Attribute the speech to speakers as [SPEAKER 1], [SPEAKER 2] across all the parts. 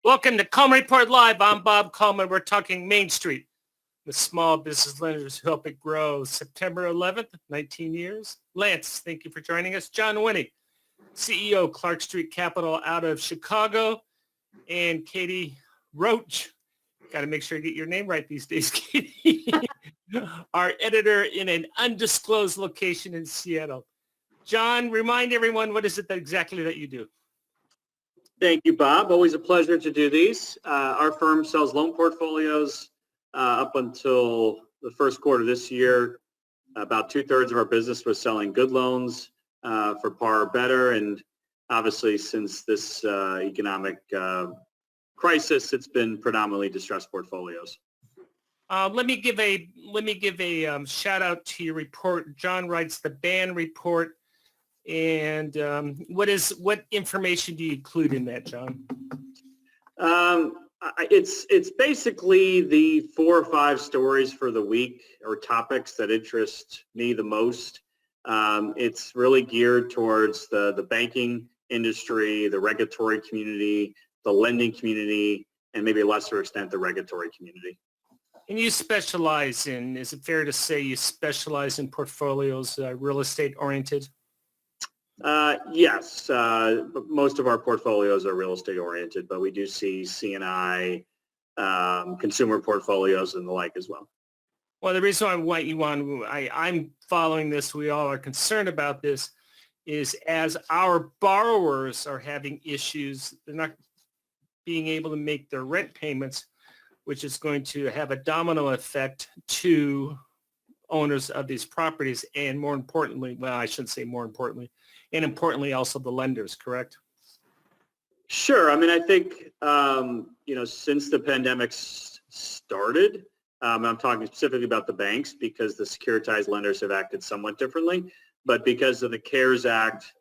[SPEAKER 1] Welcome to Coleman Report Live. I'm Bob Coleman. We're talking Main Street, the small business lenders who help it grow. September 11th, 19 years. Lance, thank you for joining us. John Winnie, CEO, Clark Street Capital out of Chicago. And Katie Roach, got to make sure you get your name right these days, Katie, our editor in an undisclosed location in Seattle. John, remind everyone, what is it exactly that you do?
[SPEAKER 2] Thank you, Bob. Always a pleasure to do these. Our firm sells loan portfolios up until the first quarter this year. About 2/3 of our business was selling good loans for par or better. And obviously, since this economic crisis, it's been predominantly distressed portfolios.
[SPEAKER 1] Let me give a shout out to your report. John writes the BAN report. And what information do you include in that, John?
[SPEAKER 2] It's basically the 4 or 5 stories for the week or topics that interest me the most. It's really geared towards the banking industry, the regulatory community, the lending community, and maybe a lesser extent, the regulatory community.
[SPEAKER 1] And you specialize in, is it fair to say you specialize in portfolios, real estate oriented?
[SPEAKER 2] Yes, most of our portfolios are real estate oriented, but we do see C&I, consumer portfolios and the like as well.
[SPEAKER 1] Well, the reason I want you on, I'm following this, we all are concerned about this, is as our borrowers are having issues, they're not being able to make their rent payments, which is going to have a domino effect to owners of these properties, and more importantly, well, I shouldn't say more importantly, and importantly also the lenders, correct?
[SPEAKER 2] Sure. I mean, I think, since the pandemic started, I'm talking specifically about the banks because the securitized lenders have acted somewhat differently, but because of the CARES Act,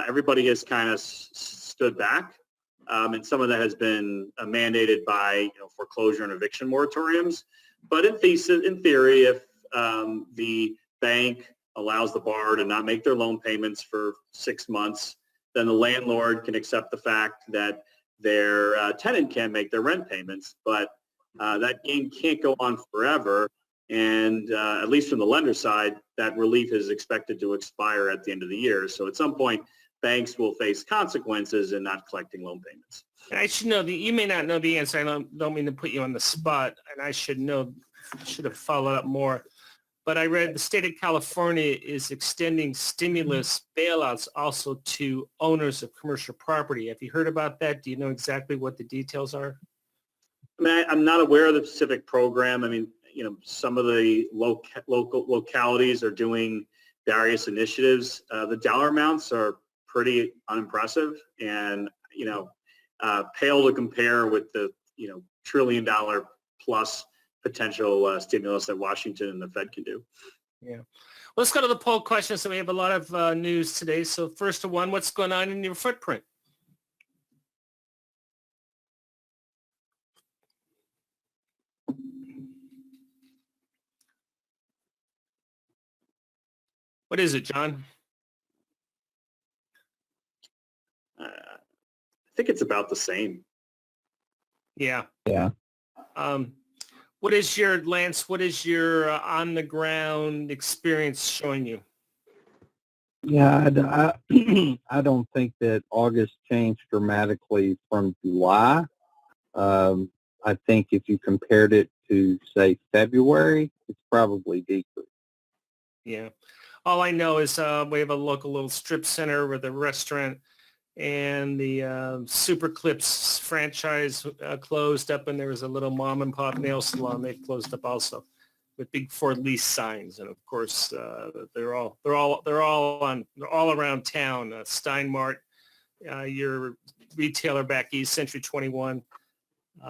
[SPEAKER 2] everybody has kind of stood back. And some of that has been mandated by foreclosure and eviction moratoriums. But in theory, if the bank allows the borrower to not make their loan payments for 6 months, then the landlord can accept the fact that their tenant can't make their rent payments. But that game can't go on forever. And at least from the lender side, that relief is expected to expire at the end of the year. So at some point, banks will face consequences in not collecting loan payments.
[SPEAKER 1] I should know you may not know the answer. I don't mean to put you on the spot, and I should have followed up more. But I read the state of California is extending stimulus bailouts also to owners of commercial property. Have you heard about that? Do you know exactly what the details are?
[SPEAKER 2] I mean, I'm not aware of the specific program. I mean, some of the local localities are doing various initiatives. The dollar amounts are pretty unimpressive and, pale to compare with the, $1 trillion plus potential stimulus that Washington and the Fed can do.
[SPEAKER 1] Yeah. Let's go to the poll questions. So we have a lot of news today. So first of one, what's going on in your footprint? What is it, John?
[SPEAKER 2] I think it's about the same.
[SPEAKER 1] Yeah.
[SPEAKER 3] Yeah.
[SPEAKER 1] What is your, Lance, what is your on-the-ground experience showing you?
[SPEAKER 3] Yeah, I don't think that August changed dramatically from July. I think if you compared it to, say, February, it's probably decreased.
[SPEAKER 1] Yeah. All I know is we have a local little strip center with a restaurant, and the Super Clips franchise closed up, and there was a little mom and pop nail salon. They've closed up also, with big for lease signs, and of course they're all around town. Steinmart, your retailer back east, Century 21.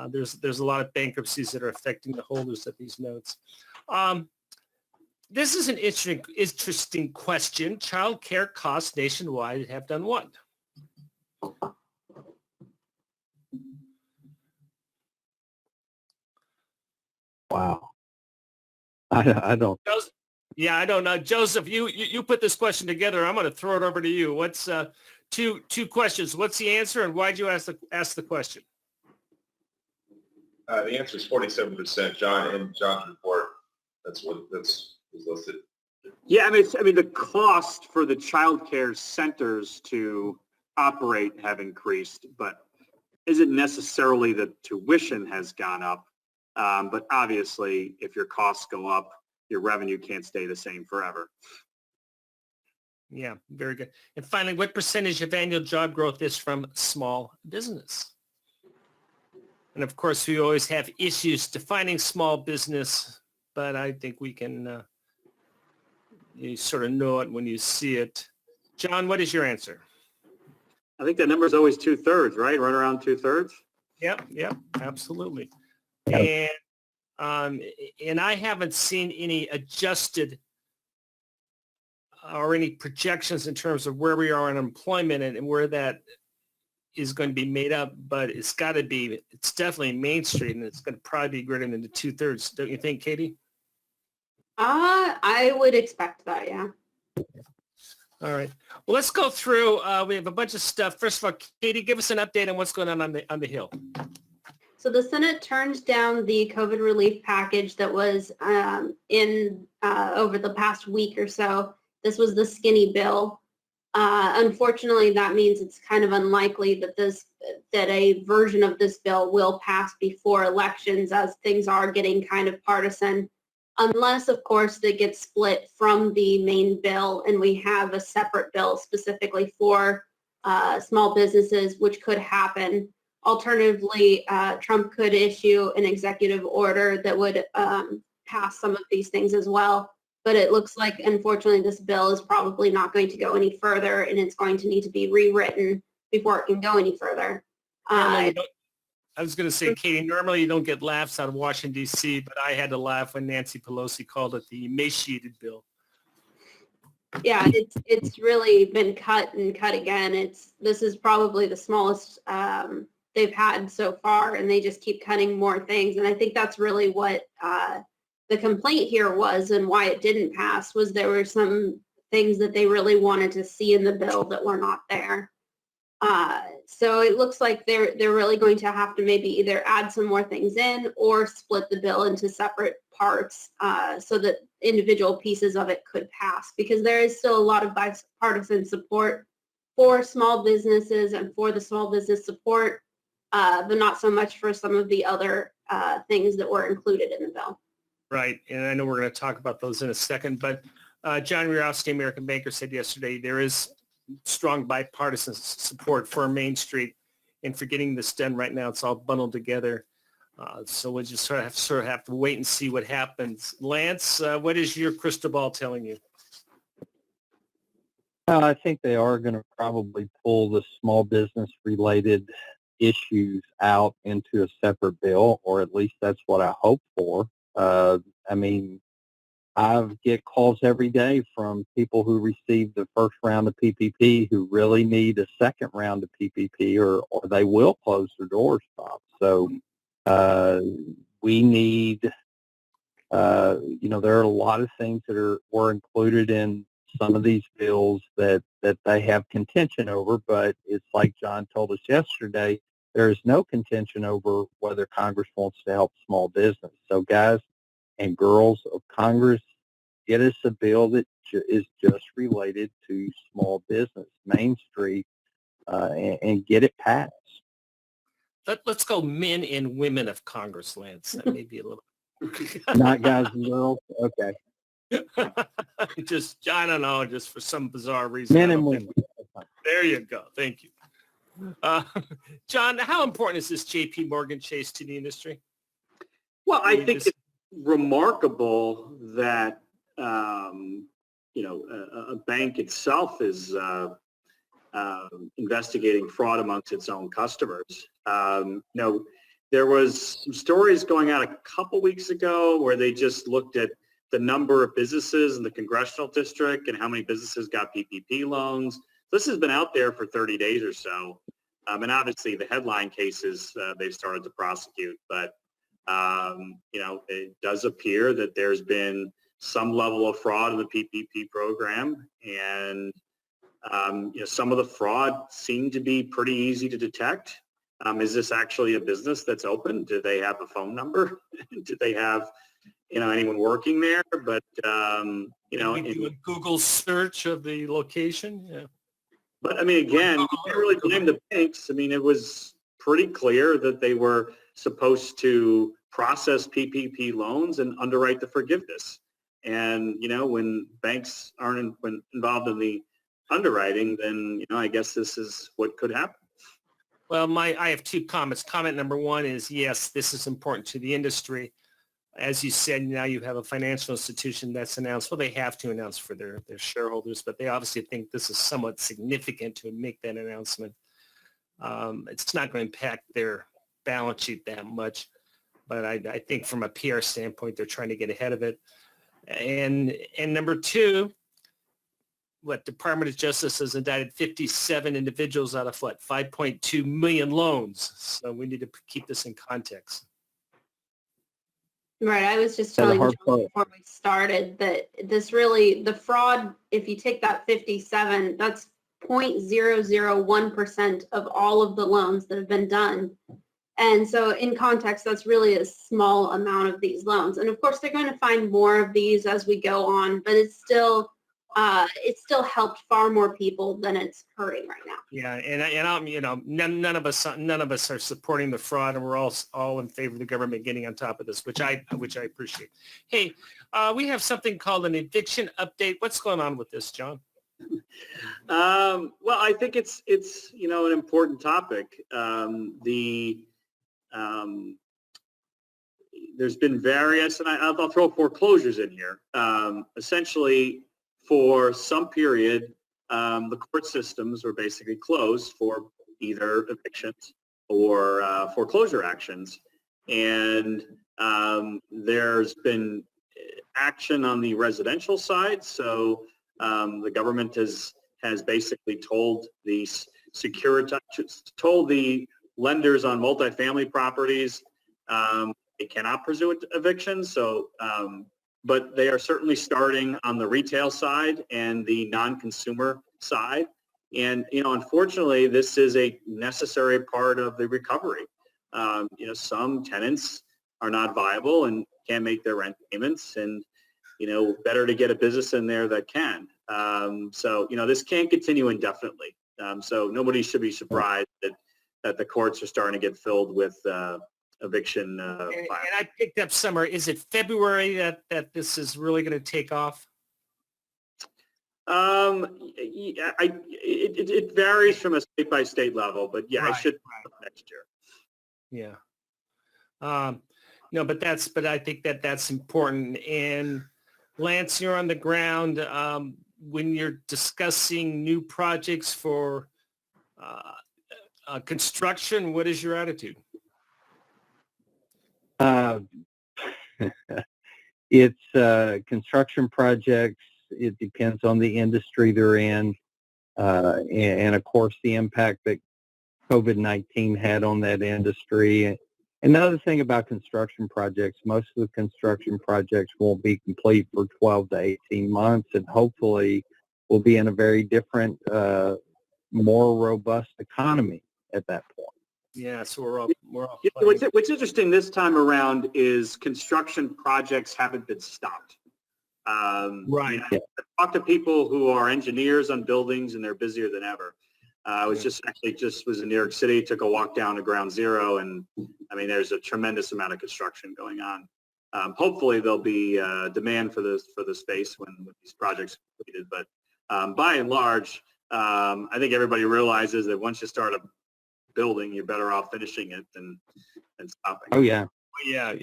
[SPEAKER 1] There's a lot of bankruptcies that are affecting the holders of these notes. This is an interesting question. Child care costs nationwide have done what?
[SPEAKER 3] Wow. I don't.
[SPEAKER 1] Yeah, I don't know. Joseph, you put this question together. I'm going to throw it over to you. What's two questions? What's the answer, and why'd you ask the question?
[SPEAKER 4] The answer is 47%. John, in John's report, that's listed.
[SPEAKER 2] Yeah, I mean, the cost for the child care centers to operate have increased, but isn't necessarily the tuition has gone up. But obviously, if your costs go up, your revenue can't stay the same forever.
[SPEAKER 1] Yeah, very good. And finally, what percentage of annual job growth is from small business? And of course, we always have issues defining small business, but I think we can, you sort of know it when you see it. John, what is your answer?
[SPEAKER 2] I think that number is always 2/3, right? Right around 2/3.
[SPEAKER 1] Yep, absolutely.
[SPEAKER 3] Yep.
[SPEAKER 1] And I haven't seen any adjusted or any projections in terms of where we are on employment and where that is going to be made up, but it's definitely Main Street, and it's going to probably be greater than the 2/3. Don't you think, Katie?
[SPEAKER 5] I would expect that, yeah.
[SPEAKER 1] All right. Well, let's go through. We have a bunch of stuff. First of all, Katie, give us an update on what's going on the Hill.
[SPEAKER 5] So the Senate turned down the COVID relief package that was in over the past week or so. This was the skinny bill. Unfortunately, that means it's kind of unlikely that a version of this bill will pass before elections, as things are getting kind of partisan, unless, of course, it gets split from the main bill and we have a separate bill specifically for small businesses, which could happen. Alternatively, Trump could issue an executive order that would pass some of these things as well. But it looks like, unfortunately, this bill is probably not going to go any further, and it's going to need to be rewritten before it can go any further.
[SPEAKER 1] I was going to say, Katie, normally you don't get laughs out of Washington, D.C., but I had to laugh when Nancy Pelosi called it the emaciated bill.
[SPEAKER 5] Yeah, it's really been cut and cut again. This is probably the smallest they've had so far, and they just keep cutting more things. And I think that's really what the complaint here was, and why it didn't pass, was there were some things that they really wanted to see in the bill that were not there. So it looks like they're really going to have to maybe either add some more things in or split the bill into separate parts so that individual pieces of it could pass, because there is still a lot of bipartisan support for small businesses and for the small business support, but not so much for some of the other things that were included in the bill.
[SPEAKER 1] Right, and I know we're going to talk about those in a second, but John Rurowski, American Banker, said yesterday there is strong bipartisan support for Main Street and for getting this done right now. It's all bundled together. So we'll just sort of have to wait and see what happens. Lance, what is your crystal ball telling you?
[SPEAKER 3] I think they are going to probably pull the small business related issues out into a separate bill, or at least that's what I hope for. I mean, I get calls every day from people who received the first round of PPP who really need a second round of PPP, or they will close their doors, Bob. So we need, there are a lot of things that were included in some of these bills that they have contention over, but it's like John told us yesterday, there is no contention over whether Congress wants to help small business. So guys and girls of Congress, get us a bill that is just related to small business, Main Street, and get it passed.
[SPEAKER 1] Let's go men and women of Congress, Lance. That may be a little...
[SPEAKER 3] Not guys and girls? Okay.
[SPEAKER 1] I don't know, just for some bizarre reason.
[SPEAKER 3] Men and women.
[SPEAKER 1] There you go. Thank you. John, how important is this J.P. Morgan chase to the industry?
[SPEAKER 2] Well, I think it's remarkable that, a bank itself is investigating fraud amongst its own customers. There was some stories going out a couple weeks ago where they just looked at the number of businesses in the congressional district and how many businesses got PPP loans. This has been out there for 30 days or so. And obviously the headline cases they've started to prosecute, but it does appear that there's been some level of fraud in the PPP program, and some of the fraud seemed to be pretty easy to detect. Is this actually a business that's open? Do they have a phone number? Do they have, anyone working there? But,
[SPEAKER 1] We do a Google search of the location. Yeah.
[SPEAKER 2] but I mean, again, you can't really blame the banks. I mean, it was pretty clear that they were supposed to process PPP loans and underwrite the forgiveness. And, when banks aren't involved in the underwriting, then, I guess this is what could happen.
[SPEAKER 1] Well, I have two comments. Comment number one is, yes, this is important to the industry. As you said, now you have a financial institution that's announced, well, they have to announce for their shareholders, but they obviously think this is somewhat significant to make that announcement. It's not going to impact their balance sheet that much, but I think from a PR standpoint, they're trying to get ahead of it. And number two, Department of Justice has indicted 57 individuals out of 5.2 million loans. So we need to keep this in context.
[SPEAKER 5] Right. I was just telling
[SPEAKER 3] hard
[SPEAKER 5] John
[SPEAKER 3] part.
[SPEAKER 5] before we started that the fraud, if you take that 57, that's 0.001% of all of the loans that have been done. And so in context, that's really a small amount of these loans. And of course, they're going to find more of these as we go on, but it's still helped far more people than it's hurting right now.
[SPEAKER 1] Yeah, and I'm, none of us are supporting the fraud, and we're all in favor of the government getting on top of this, which I appreciate. Hey, we have something called an eviction update. What's going on with this, John?
[SPEAKER 2] Well, I think it's an important topic. There's been various, and I'll throw foreclosures in here. Essentially, for some period, the court systems were basically closed for either evictions or foreclosure actions. And there's been action on the residential side. So the government has basically told the lenders on multifamily properties they cannot pursue evictions. So but they are certainly starting on the retail side and the non-consumer side. And, unfortunately, this is a necessary part of the recovery. Some tenants are not viable and can't make their rent payments, and, better to get a business in there that can. So, this can't continue indefinitely. So nobody should be surprised that the courts are starting to get filled with eviction.
[SPEAKER 1] And I picked up somewhere. Is it February that this is really going to take off?
[SPEAKER 2] It varies from a state by state level, but yeah,
[SPEAKER 1] Right,
[SPEAKER 2] I should next year.
[SPEAKER 1] Yeah. No, but I think that's important. And Lance, you're on the ground. When you're discussing new projects for construction, what is your attitude?
[SPEAKER 3] It's construction projects. It depends on the industry they're in, and of course the impact that COVID-19 had on that industry. Another thing about construction projects, most of the construction projects won't be complete for 12 to 18 months, and hopefully we'll be in a very different, more robust economy at that point.
[SPEAKER 1] Yeah, so we're all
[SPEAKER 2] What's interesting this time around is construction projects haven't been stopped.
[SPEAKER 1] right.
[SPEAKER 2] I talked to people who are engineers on buildings, and they're busier than ever. I was just was in New York City, took a walk down to Ground Zero, and I mean, there's a tremendous amount of construction going on. Hopefully, there'll be demand for the space when these projects are completed. But by and large, I think everybody realizes that once you start a building, you're better off finishing it than stopping.
[SPEAKER 3] Oh, yeah.
[SPEAKER 1] Yeah.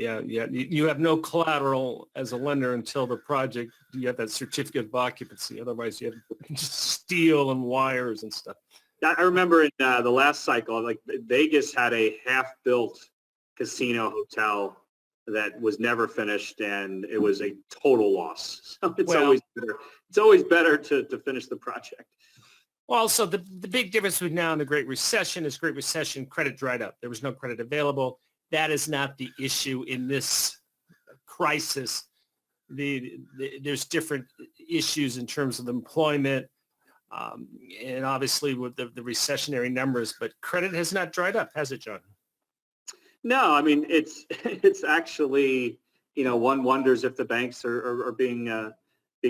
[SPEAKER 1] You have no collateral as a lender until the project, you have that certificate of occupancy. Otherwise, you have just steel and wires and stuff.
[SPEAKER 2] I remember in the last cycle, like Vegas had a half-built casino hotel that was never finished, and it was a total loss. So it's always better to finish the project.
[SPEAKER 1] Also, the big difference with now in the Great Recession credit dried up. There was no credit available. That is not the issue in this crisis. There's different issues in terms of employment, and obviously with the recessionary numbers, but credit has not dried up, has it, John?
[SPEAKER 2] No, I mean, it's actually, one wonders if the banks are being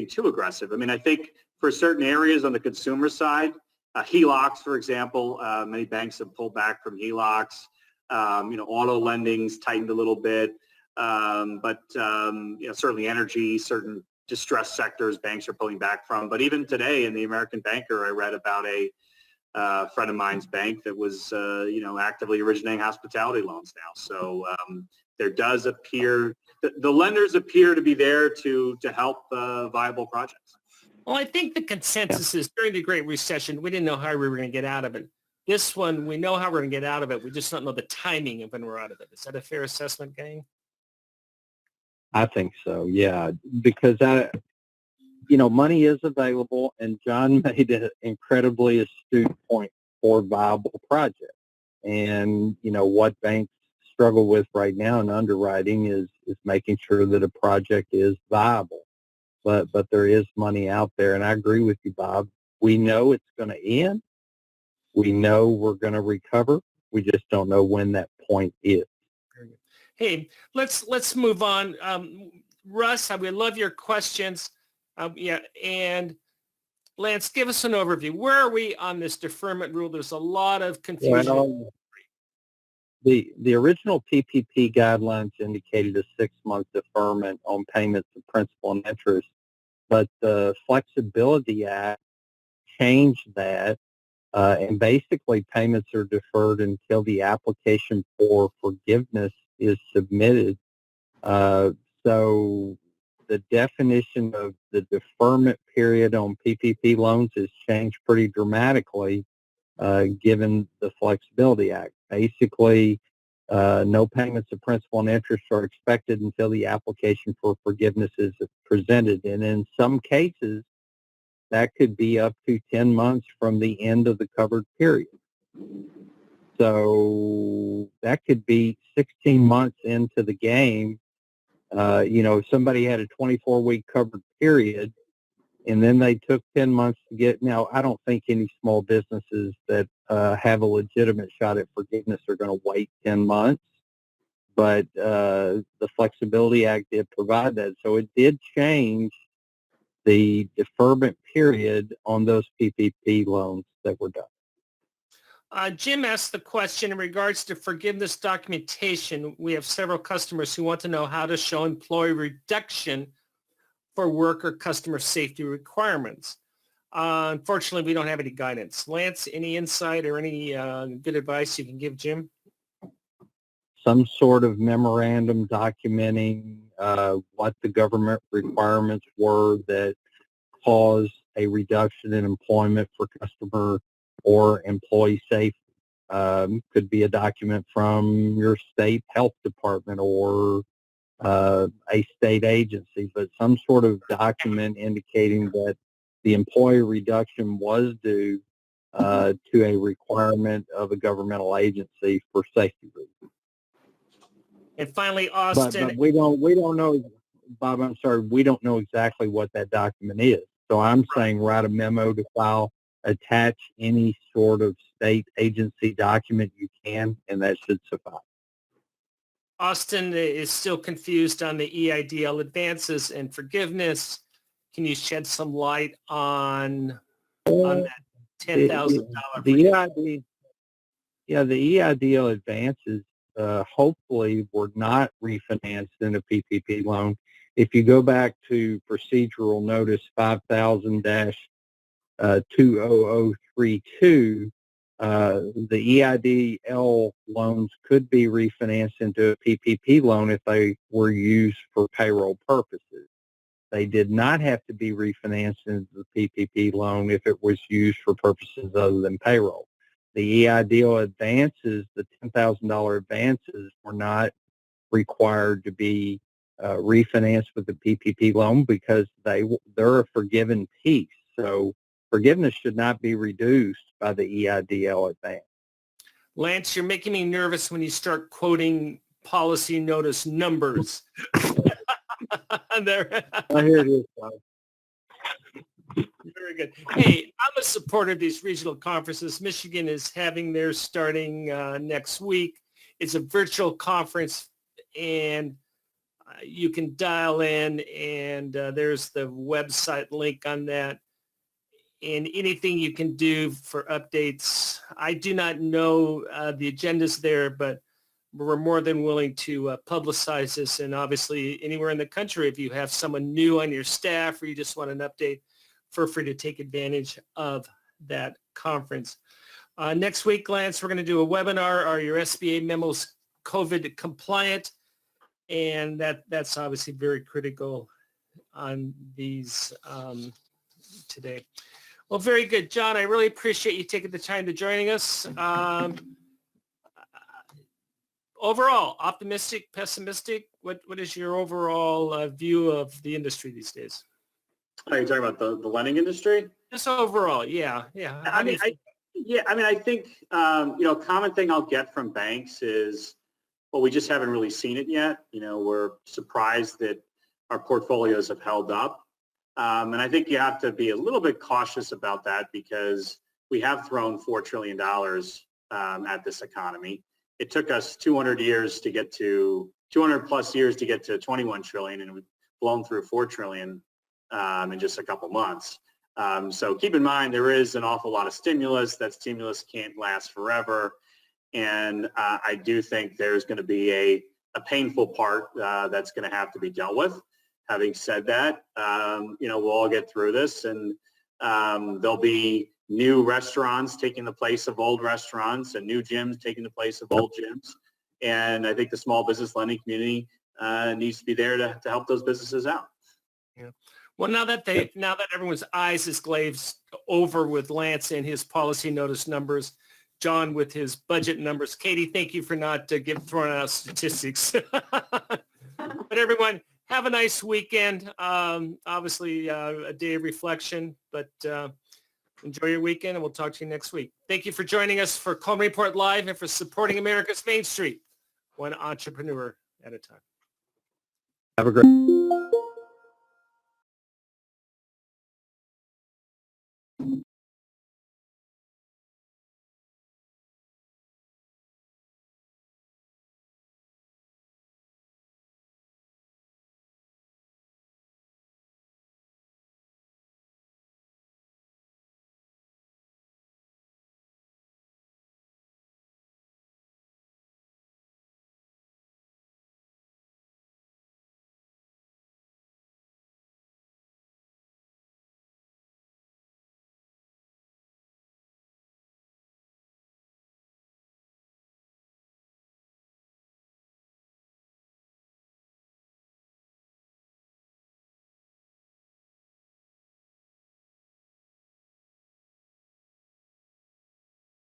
[SPEAKER 2] too aggressive. I mean, I think for certain areas on the consumer side, HELOCs, for example, many banks have pulled back from HELOCs. Auto lending's tightened a little bit, but certainly energy, certain distressed sectors, banks are pulling back from. But even today in the American Banker, I read about a friend of mine's bank that was, actively originating hospitality loans now. So there does appear, the lenders appear to be there to help viable projects.
[SPEAKER 1] Well, I think the consensus is during the Great Recession, we didn't know how we were going to get out of it. This one, we know how we're going to get out of it. We just don't know the timing of when we're out of it. Is that a fair assessment, gang?
[SPEAKER 3] I think so, yeah, because money is available, and John made an incredibly astute point for viable projects. And, what banks struggle with right now in underwriting is making sure that a project is viable. But there is money out there, and I agree with you, Bob. We know it's going to end. We know we're going to recover. We just don't know when that point is.
[SPEAKER 1] Hey, let's move on. Russ, I would love your questions. And Lance, give us an overview. Where are we on this deferment rule? There's a lot of confusion.
[SPEAKER 3] Well, the original PPP guidelines indicated a 6-month deferment on payments of principal and interest, but the Flexibility Act changed that, and basically payments are deferred until the application for forgiveness is submitted. So the definition of the deferment period on PPP loans has changed pretty dramatically, given the Flexibility Act. Basically, no payments of principal and interest are expected until the application for forgiveness is presented. And in some cases, that could be up to 10 months from the end of the covered period. So that could be 16 months into the game. If somebody had a 24-week covered period, and then they took 10 months to get. Now, I don't think any small businesses that have a legitimate shot at forgiveness are going to wait 10 months, but the Flexibility Act did provide that. So it did change the deferment period on those PPP loans that were done.
[SPEAKER 1] Jim asked the question in regards to forgiveness documentation. We have several customers who want to know how to show employee reduction for work or customer safety requirements. Unfortunately, we don't have any guidance. Lance, any insight or any good advice you can give Jim?
[SPEAKER 3] Some sort of memorandum documenting what the government requirements were that caused a reduction in employment for customer or employee safety. Could be a document from your state health department or a state agency, but some sort of document indicating that the employee reduction was due to a requirement of a governmental agency for safety reasons.
[SPEAKER 1] And finally, Austin.
[SPEAKER 3] But we don't know, Bob, I'm sorry, we don't know exactly what that document is. So I'm saying write a memo to file, attach any sort of state agency document you can, and that should suffice.
[SPEAKER 1] Austin is still confused on the EIDL advances and forgiveness. Can you shed some light on that $10,000?
[SPEAKER 3] The EIDL advances hopefully were not refinanced in a PPP loan. If you go back to procedural notice 5000-20032, the EIDL loans could be refinanced into a PPP loan if they were used for payroll purposes. They did not have to be refinanced into the PPP loan if it was used for purposes other than payroll. The EIDL advances, the $10,000 advances, were not required to be refinanced with the PPP loan because they're a forgiven piece. So forgiveness should not be reduced by the EIDL advance.
[SPEAKER 1] Lance, you're making me nervous when you start quoting policy notice numbers. There.
[SPEAKER 3] Here it is, Bob.
[SPEAKER 1] Very good. Hey, I'm a supporter of these regional conferences. Michigan is having theirs starting next week. It's a virtual conference, and you can dial in, and there's the website link on that. And anything you can do for updates. I do not know the agendas there, but we're more than willing to publicize this. And obviously, anywhere in the country, if you have someone new on your staff or you just want an update, feel free to take advantage of that conference. Next week, Lance, we're going to do a webinar. Are your SBA memos COVID compliant? And that's obviously very critical on these today. Well, very good. John, I really appreciate you taking the time to joining us. Overall, optimistic, pessimistic? What is your overall view of the industry these days?
[SPEAKER 2] Are you talking about the lending industry?
[SPEAKER 1] Just overall, yeah.
[SPEAKER 2] I think, a common thing I'll get from banks is, well, we just haven't really seen it yet. We're surprised that our portfolios have held up. And I think you have to be a little bit cautious about that because we have thrown $4 trillion at this economy. It took us 200 plus years to get to 21 trillion, and we've blown through 4 trillion in just a couple months. So keep in mind, there is an awful lot of stimulus. That stimulus can't last forever. And I do think there's going to be a painful part that's going to have to be dealt with. Having said that, we'll all get through this, and there'll be new restaurants taking the place of old restaurants and new gyms taking the place of old gyms. And I think the small business lending community needs to be there to help those businesses out.
[SPEAKER 1] Yeah. Well, now that everyone's eyes is glazed over with Lance and his policy notice numbers, John with his budget numbers. Katie, thank you for not throwing out statistics. But everyone, have a nice weekend. Obviously, a day of reflection, but enjoy your weekend, and we'll talk to you next week. Thank you for joining us for Coleman Report Live and for supporting America's Main Street, one entrepreneur at a time.
[SPEAKER 3] Have a great